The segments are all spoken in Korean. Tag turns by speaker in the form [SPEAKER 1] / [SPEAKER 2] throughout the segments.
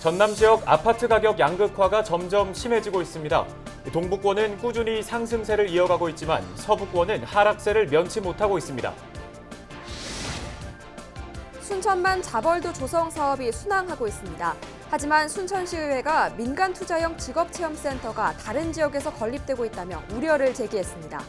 [SPEAKER 1] 전남 지역 아파트 가격 양극화가 점점 심해지고 있습니다. 동부권은 꾸준히 상승세를 이어가고 있지만 서부권은 하락세를 면치 못하고 있습니다.
[SPEAKER 2] 순천만 자벌도 조성 사업이 순항하고 있습니다. 하지만 순천시의회가 민간투자형 직업체험센터가 다른 지역에서 건립되고 있다며 우려를 제기했습니다.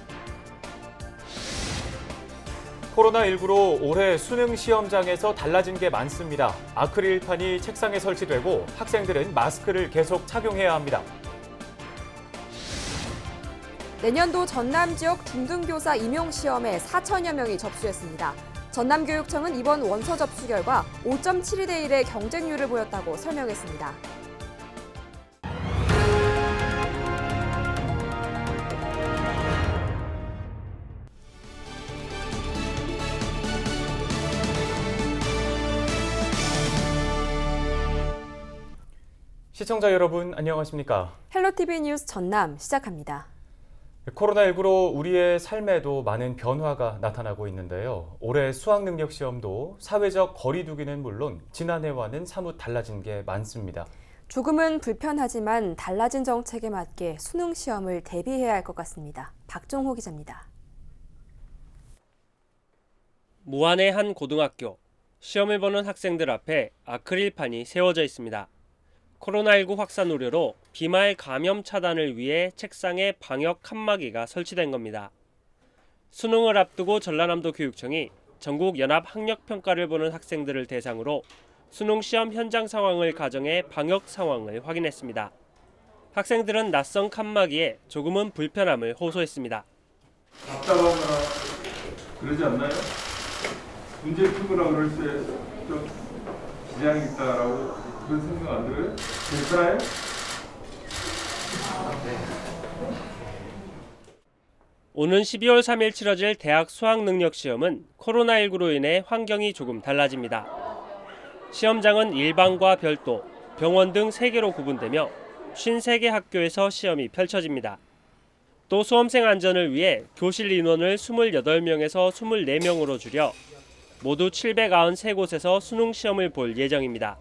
[SPEAKER 1] 코로나19로 올해 수능 시험장에서 달라진 게 많습니다. 아크릴판이 책상에 설치되고 학생들은 마스크를 계속 착용해야 합니다.
[SPEAKER 2] 내년도 전남 지역 중등교사 임용시험에 4천여 명이 접수했습니다. 전남교육청은 이번 원서 접수 결과 5.72대 1의 경쟁률을 보였다고 설명했습니다.
[SPEAKER 1] 시청자 여러분 안녕하십니까?
[SPEAKER 2] 헬로티비 뉴스 전남 시작합니다.
[SPEAKER 1] 코로나19로 우리의 삶에도 많은 변화가 나타나고 있는데요. 올해 수학능력시험도 사회적 거리 두기는 물론 지난해와는 사뭇 달라진 게 많습니다.
[SPEAKER 2] 조금은 불편하지만 달라진 정책에 맞게 수능 시험을 대비해야 할 것 같습니다. 박종호 기자입니다.
[SPEAKER 3] 무안의 한 고등학교. 시험을 보는 학생들 앞에 아크릴판이 세워져 있습니다. 코로나19 확산 우려로 비말 감염 차단을 위해 책상에 방역 칸막이가 설치된 겁니다. 수능을 앞두고 전라남도 교육청이 전국 연합 학력 평가를 보는 학생들을 대상으로 수능 시험 현장 상황을 가정해 방역 상황을 확인했습니다. 학생들은 낯선 칸막이에 조금은 불편함을 호소했습니다.
[SPEAKER 4] 답답하거나 그러지 않나요? 문제 풀거나 그럴 때 좀 지장이 있다라고 그런 생각 안 들어요? 괜찮아요?
[SPEAKER 3] 오는 12월 3일 치러질 대학 수학능력시험은 코로나19로 인해 환경이 조금 달라집니다. 시험장은 일반과 별도, 병원 등 3개로 구분되며 53개 학교에서 시험이 펼쳐집니다. 또 수험생 안전을 위해 교실 인원을 28명에서 24명으로 줄여 모두 793곳에서 수능 시험을 볼 예정입니다.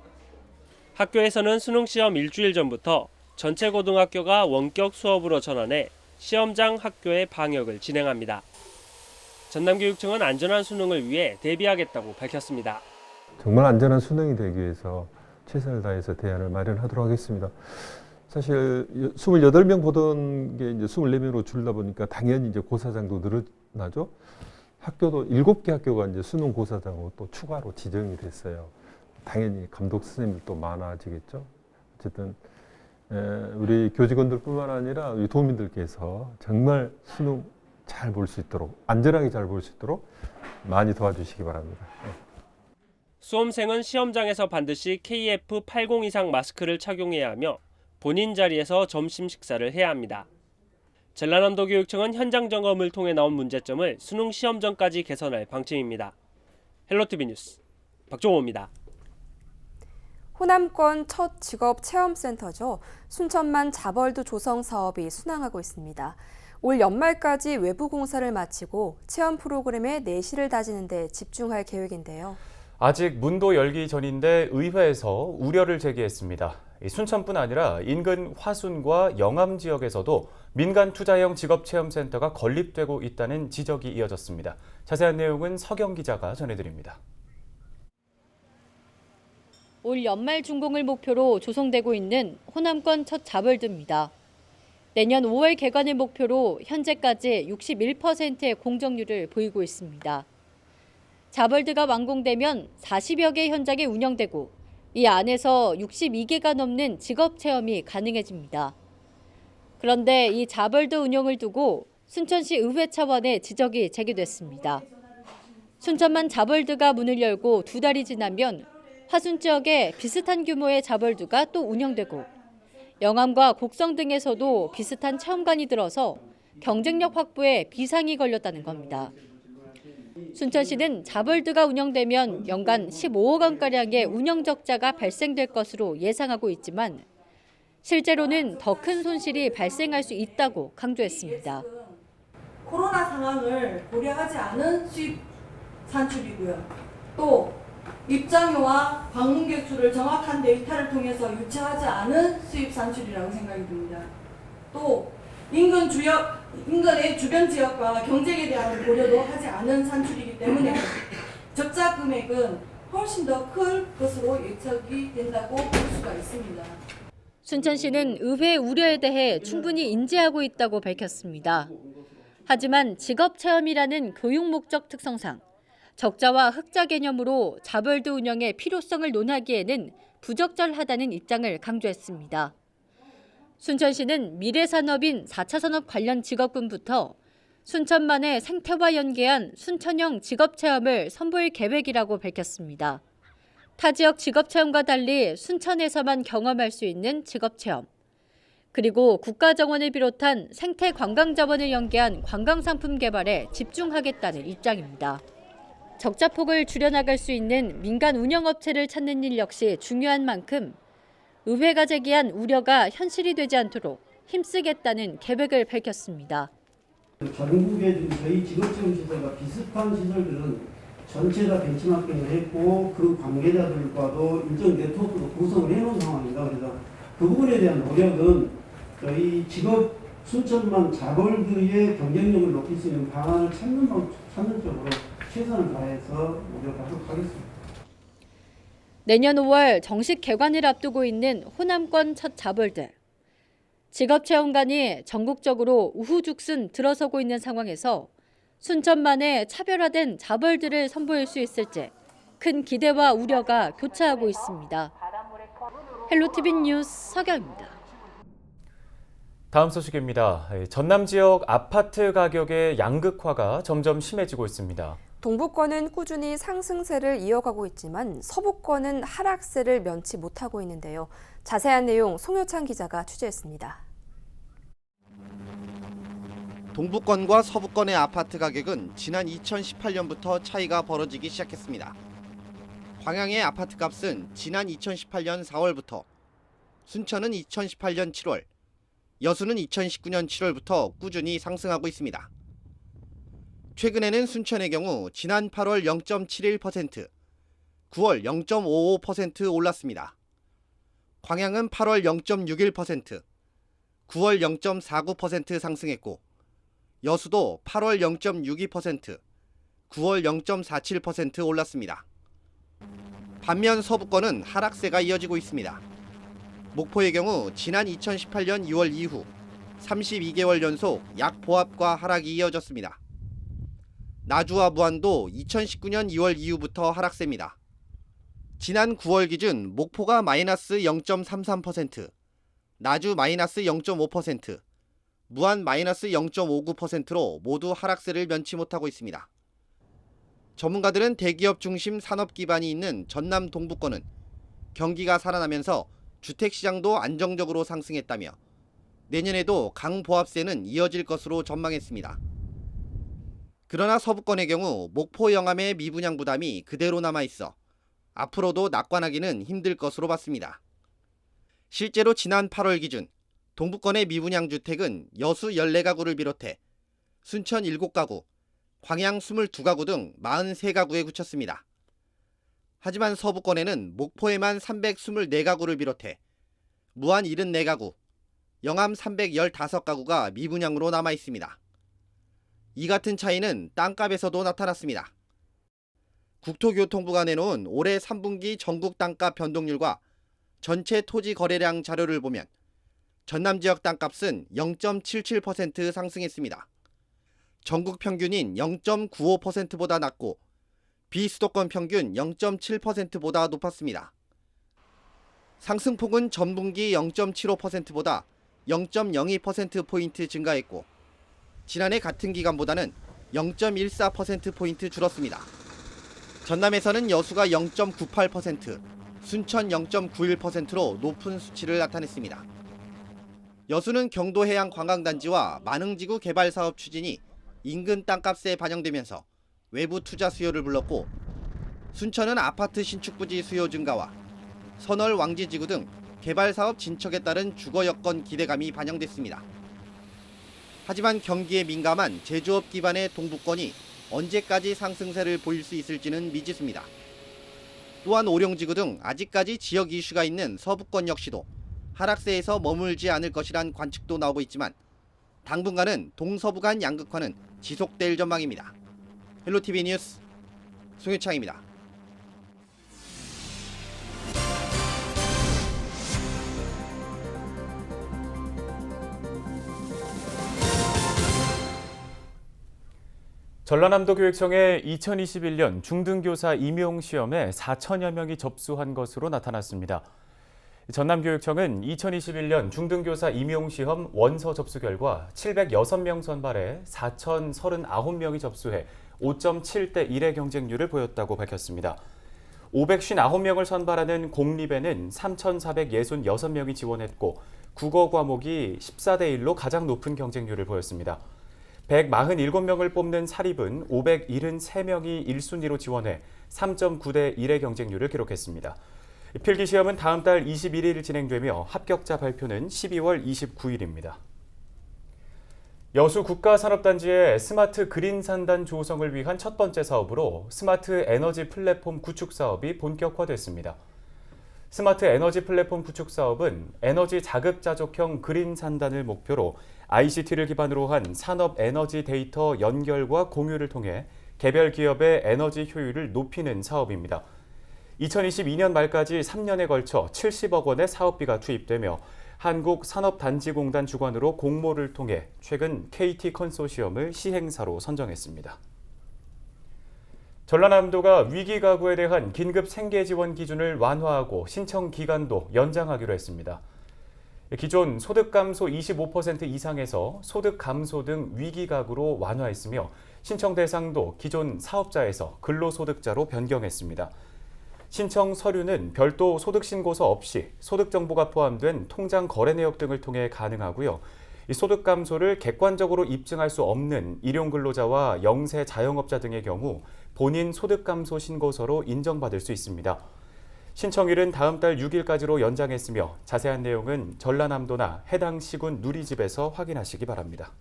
[SPEAKER 3] 학교에서는 수능 시험 일주일 전부터 전체 고등학교가 원격 수업으로 전환해 시험장 학교의 방역을 진행합니다. 전남교육청은 안전한 수능을 위해 대비하겠다고 밝혔습니다.
[SPEAKER 5] 정말 안전한 수능이 되기 위해서 최선을 다해서 대안을 마련하도록 하겠습니다. 사실 28명 보던 게 이제 24명으로 줄다 보니까 당연히 이제 고사장도 늘어나죠. 학교도 7개 학교가 이제 수능 고사장으로 또 추가로 지정이 됐어요. 당연히 감독 선생님도 많아지겠죠. 어쨌든 우리 교직원들뿐만 아니라 우리 도민들께서 정말 수능 잘 볼 수 있도록 안전하게 잘 볼 수 있도록 많이 도와주시기 바랍니다.
[SPEAKER 3] 수험생은 시험장에서 반드시 KF80 이상 마스크를 착용해야 하며 본인 자리에서 점심 식사를 해야 합니다. 전라남도 교육청은 현장 점검을 통해 나온 문제점을 수능 시험 전까지 개선할 방침입니다. 헬로티비 뉴스 박종호입니다.
[SPEAKER 2] 호남권 첫 직업체험센터죠. 순천만 자벌도 조성 사업이 순항하고 있습니다. 올 연말까지 외부 공사를 마치고 체험 프로그램의 내실을 다지는 데 집중할 계획인데요.
[SPEAKER 1] 아직 문도 열기 전인데 의회에서 우려를 제기했습니다. 순천뿐 아니라 인근 화순과 영암 지역에서도 민간 투자형 직업체험센터가 건립되고 있다는 지적이 이어졌습니다. 자세한 내용은 서경 기자가 전해드립니다.
[SPEAKER 6] 올 연말 준공을 목표로 조성되고 있는 호남권 첫 자벌드입니다. 내년 5월 개관을 목표로 현재까지 61%의 공정률을 보이고 있습니다. 자벌드가 완공되면 40여 개 현장이 운영되고 이 안에서 62개가 넘는 직업 체험이 가능해집니다. 그런데 이 자벌드 운영을 두고 순천시 의회 차원의 지적이 제기됐습니다. 순천만 자벌드가 문을 열고 2달이 지나면 화순 지역에 비슷한 규모의 자벌드가 또 운영되고 영암과 곡성 등에서도 비슷한 체험관이 들어서 경쟁력 확보에 비상이 걸렸다는 겁니다. 순천시는 자벌드가 운영되면 연간 15억 원가량의 운영 적자가 발생될 것으로 예상하고 있지만 실제로는 더 큰 손실이 발생할 수 있다고 강조했습니다.
[SPEAKER 7] 코로나 상황을 고려하지 않은 수입 산출이고요. 또 입장료와 방문객 수를 정확한 데이터를 통해서 유치하지 않은 수입 산출이라고 생각이 듭니다. 또 인근의 주변 지역과 경쟁에 대한 고려도 하지 않은 산출이기 때문에 적자 금액은 훨씬 더 클 것으로 예측이 된다고 볼 수가 있습니다.
[SPEAKER 6] 순천시는 의회 우려에 대해 충분히 인지하고 있다고 밝혔습니다. 하지만 직업체험이라는 교육 목적 특성상 적자와 흑자 개념으로 자벌드 운영의 필요성을 논하기에는 부적절하다는 입장을 강조했습니다. 순천시는 미래산업인 4차 산업 관련 직업군부터 순천만의 생태와 연계한 순천형 직업체험을 선보일 계획이라고 밝혔습니다. 타 지역 직업체험과 달리 순천에서만 경험할 수 있는 직업체험, 그리고 국가정원을 비롯한 생태관광자원을 연계한 관광상품 개발에 집중하겠다는 입장입니다. 적자폭을 줄여나갈 수 있는 민간 운영업체를 찾는 일 역시 중요한 만큼 의회가 제기한 우려가 현실이 되지 않도록 힘쓰겠다는 계획을 밝혔습니다.
[SPEAKER 8] 전국에 지금 저희 직업체험 시설과 비슷한 시설들은 전체 다 벤치마킹을 했고 그 관계자들과도 일정 네트워크도 구성을 해놓은 상황입니다. 그래서 그 부분에 대한 노력은 저희 직업 순천만 자벌들의 경쟁력을 높일 수 있는 방안을 찾는 쪽으로 최선을 다해서 노력하도록 하겠습니다.
[SPEAKER 6] 내년 5월 정식 개관을 앞두고 있는 호남권 첫 자벌드. 직업체험관이 전국적으로 우후죽순 들어서고 있는 상황에서 순천만의 차별화된 자벌드를 선보일 수 있을지 큰 기대와 우려가 교차하고 있습니다. 헬로티비 뉴스 서경입니다.
[SPEAKER 1] 다음 소식입니다. 전남 지역 아파트 가격의 양극화가 점점 심해지고 있습니다.
[SPEAKER 2] 동부권은 꾸준히 상승세를 이어가고 있지만 서부권은 하락세를 면치 못하고 있는데요. 자세한 내용 송효찬 기자가 취재했습니다.
[SPEAKER 9] 동부권과 서부권의 아파트 가격은 지난 2018년부터 차이가 벌어지기 시작했습니다. 광양의 아파트 값은 지난 2018년 4월부터, 순천은 2018년 7월, 여수는 2019년 7월부터 꾸준히 상승하고 있습니다. 최근에는 순천의 경우 지난 8월 0.71%, 9월 0.55% 올랐습니다. 광양은 8월 0.61%, 9월 0.49% 상승했고, 여수도 8월 0.62%, 9월 0.47% 올랐습니다. 반면 서부권은 하락세가 이어지고 있습니다. 목포의 경우 지난 2018년 2월 이후 32개월 연속 약보합과 하락이 이어졌습니다. 나주와 무안도 2019년 2월 이후부터 하락세입니다. 지난 9월 기준 목포가 마이너스 0.33%, 나주 마이너스 0.5%, 무안 마이너스 0.59%로 모두 하락세를 면치 못하고 있습니다. 전문가들은 대기업 중심 산업 기반이 있는 전남 동부권은 경기가 살아나면서 주택시장도 안정적으로 상승했다며 내년에도 강보합세는 이어질 것으로 전망했습니다. 그러나 서부권의 경우 목포 영암의 미분양 부담이 그대로 남아있어 앞으로도 낙관하기는 힘들 것으로 봤습니다. 실제로 지난 8월 기준 동부권의 미분양 주택은 여수 14가구를 비롯해 순천 7가구, 광양 22가구 등 43가구에 그쳤습니다. 하지만 서부권에는 목포에만 324가구를 비롯해 무안 74가구, 영암 315가구가 미분양으로 남아 있습니다. 이 같은 차이는 땅값에서도 나타났습니다. 국토교통부가 내놓은 올해 3분기 전국 땅값 변동률과 전체 토지 거래량 자료를 보면 전남 지역 땅값은 0.77% 상승했습니다. 전국 평균인 0.95%보다 낮고 비수도권 평균 0.7%보다 높았습니다. 상승폭은 전분기 0.75%보다 0.02%포인트 증가했고 지난해 같은 기간보다는 0.14%포인트 줄었습니다. 전남에서는 여수가 0.98%, 순천 0.91%로 높은 수치를 나타냈습니다. 여수는 경도 해양 관광단지와 만흥지구 개발 사업 추진이 인근 땅값에 반영되면서 외부 투자 수요를 불렀고 순천은 아파트 신축 부지 수요 증가와 선월 왕지지구 등 개발 사업 진척에 따른 주거 여건 기대감이 반영됐습니다. 하지만 경기에 민감한 제조업 기반의 동부권이 언제까지 상승세를 보일 수 있을지는 미지수입니다. 또한 오룡지구 등 아직까지 지역 이슈가 있는 서부권 역시도 하락세에서 머물지 않을 것이란 관측도 나오고 있지만 당분간은 동서부 간 양극화는 지속될 전망입니다. 헬로티비 뉴스 송유창입니다.
[SPEAKER 1] 전라남도 교육청의 2021년 중등교사 임용시험에 4천여 명이 접수한 것으로 나타났습니다. 전남교육청은 2021년 중등교사 임용시험 원서 접수 결과 706명 선발해 4,039명이 접수해 5.7대 1의 경쟁률을 보였다고 밝혔습니다. 559명을 선발하는 공립에는 3,466명이 지원했고 국어 과목이 14대 1로 가장 높은 경쟁률을 보였습니다. 147명을 뽑는 사립은 573명이 1순위로 지원해 3.9대 1의 경쟁률을 기록했습니다. 필기시험은 다음 달 21일 진행되며 합격자 발표는 12월 29일입니다. 여수 국가산업단지의 스마트 그린 산단 조성을 위한 첫 번째 사업으로 스마트 에너지 플랫폼 구축 사업이 본격화됐습니다. 스마트 에너지 플랫폼 구축 사업은 에너지 자급자족형 그린 산단을 목표로 ICT를 기반으로 한 산업 에너지 데이터 연결과 공유를 통해 개별 기업의 에너지 효율을 높이는 사업입니다. 2022년 말까지 3년에 걸쳐 70억 원의 사업비가 투입되며 한국산업단지공단 주관으로 공모를 통해 최근 KT 컨소시엄을 시행사로 선정했습니다. 전라남도가 위기 가구에 대한 긴급 생계 지원 기준을 완화하고 신청 기간도 연장하기로 했습니다. 기존 소득 감소 25% 이상에서 소득 감소 등 위기 가구로 완화했으며 신청 대상도 기존 사업자에서 근로소득자로 변경했습니다. 신청 서류는 별도 소득 신고서 없이 소득 정보가 포함된 통장 거래 내역 등을 통해 가능하고요. 이 소득 감소를 객관적으로 입증할 수 없는 일용 근로자와 영세 자영업자 등의 경우 본인 소득 감소 신고서로 인정받을 수 있습니다. 신청일은 다음 달 6일까지로 연장했으며 자세한 내용은 전라남도나 해당 시군 누리집에서 확인하시기 바랍니다.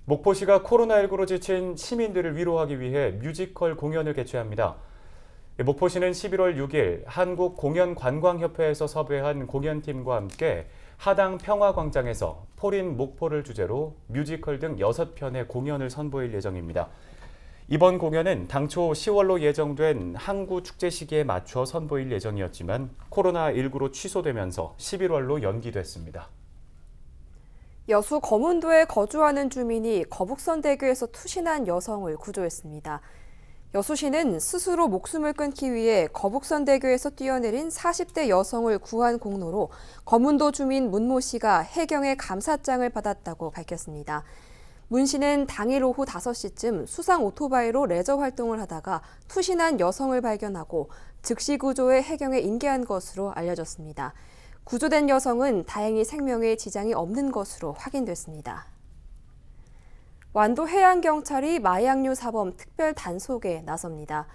[SPEAKER 1] 목포시가 코로나19로 지친 시민들을 위로하기 위해 뮤지컬 공연을 개최합니다. 목포시는 11월 6일 한국공연관광협회에서 섭외한 공연팀과 함께 하당 평화광장에서 포린 목포를 주제로 뮤지컬 등 6편의 공연을 선보일 예정입니다. 이번 공연은 당초 10월로 예정된 항구 축제 시기에 맞춰 선보일 예정이었지만 코로나19로 취소되면서 11월로 연기됐습니다.
[SPEAKER 2] 여수 거문도에 거주하는 주민이 거북선대교에서 투신한 여성을 구조했습니다. 여수시는 스스로 목숨을 끊기 위해 거북선대교에서 뛰어내린 40대 여성을 구한 공로로 거문도 주민 문모 씨가 해경의 감사장을 받았다고 밝혔습니다. 문 씨는 당일 오후 5시쯤 수상 오토바이로 레저 활동을 하다가 투신한 여성을 발견하고 즉시 구조해 해경에 인계한 것으로 알려졌습니다. 구조된 여성은 다행히 생명에 지장이 없는 것으로 확인됐습니다. 완도해양경찰이 마약류 사범 특별 단속에 나섭니다.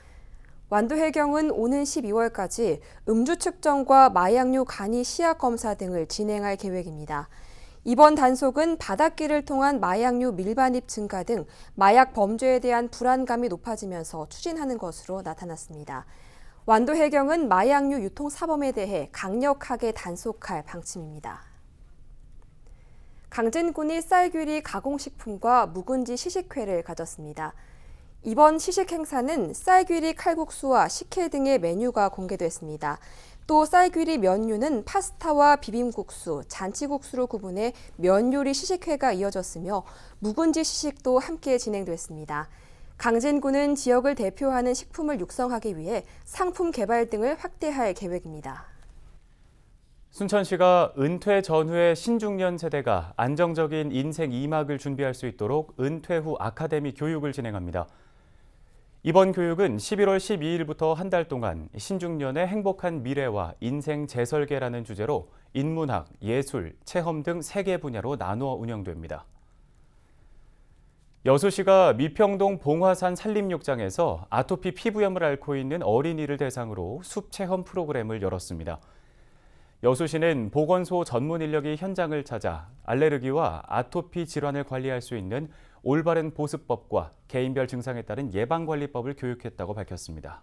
[SPEAKER 2] 완도해경은 오는 12월까지 음주 측정과 마약류 간이 시약 검사 등을 진행할 계획입니다. 이번 단속은 바닷길을 통한 마약류 밀반입 증가 등 마약 범죄에 대한 불안감이 높아지면서 추진하는 것으로 나타났습니다. 완도해경은 마약류 유통 사범에 대해 강력하게 단속할 방침입니다. 강진군이 쌀귀리 가공식품과 묵은지 시식회를 가졌습니다. 이번 시식 행사는 쌀귀리 칼국수와 식혜 등의 메뉴가 공개됐습니다. 또 쌀귀리 면류는 파스타와 비빔국수, 잔치국수로 구분해 면요리 시식회가 이어졌으며 묵은지 시식도 함께 진행됐습니다. 강진군은 지역을 대표하는 식품을 육성하기 위해 상품 개발 등을 확대할 계획입니다.
[SPEAKER 1] 순천시가 은퇴 전후의 신중년 세대가 안정적인 인생 2막을 준비할 수 있도록 은퇴 후 아카데미 교육을 진행합니다. 이번 교육은 11월 12일부터 한 달 동안 신중년의 행복한 미래와 인생 재설계라는 주제로 인문학, 예술, 체험 등 3개 분야로 나누어 운영됩니다. 여수시가 미평동 봉화산 산림욕장에서 아토피 피부염을 앓고 있는 어린이를 대상으로 숲 체험 프로그램을 열었습니다. 여수시는 보건소 전문 인력이 현장을 찾아 알레르기와 아토피 질환을 관리할 수 있는 올바른 보습법과 개인별 증상에 따른 예방관리법을 교육했다고 밝혔습니다.